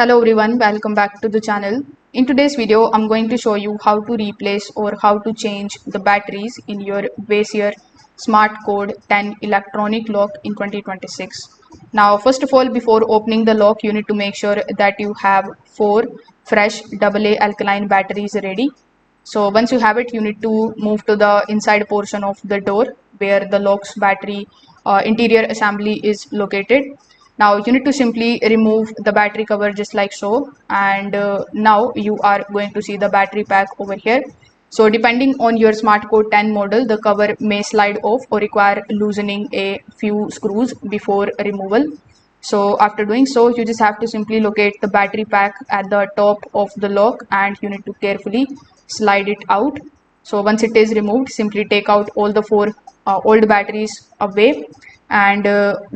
Hello everyone, welcome back to the channel. In today's video, I'm going to show you how to replace or how to change the batteries in your Weiser SmartCode 10 electronic lock in 2026. Now, first of all, before opening the lock, you need to make sure that you have 4 fresh AA alkaline batteries ready. So once you have it, you need to move to the inside portion of the door where the lock's battery interior assembly is located. Now you need to simply remove the battery cover just like so, and now you are going to see the battery pack over here. So depending on your SmartCode 10 model, the cover may slide off or require loosening a few screws before removal. So after doing so, you just have to simply locate the battery pack at the top of the lock and you need to carefully slide it out. So once it is removed, simply take out all the 4 old batteries away, and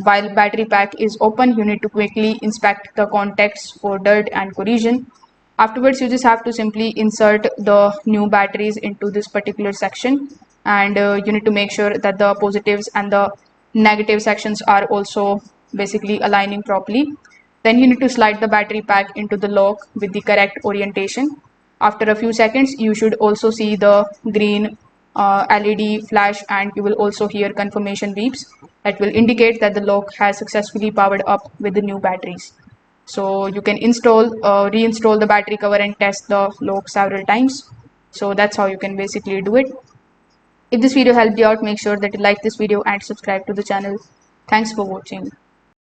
while battery pack is open, you need to quickly inspect the contacts for dirt and corrosion. Afterwards, you just have to simply insert the new batteries into this particular section, and you need to make sure that the positives and the negative sections are also basically aligning properly. Then you need to slide the battery pack into the lock with the correct orientation. After a few seconds, you should also see the green LED flash, and you will also hear confirmation beeps that will indicate that the lock has successfully powered up with the new batteries. So you can reinstall the battery cover and test the lock several times. So that's how you can basically do it. If this video helped you out, make sure that you like this video and subscribe to the channel. Thanks for watching.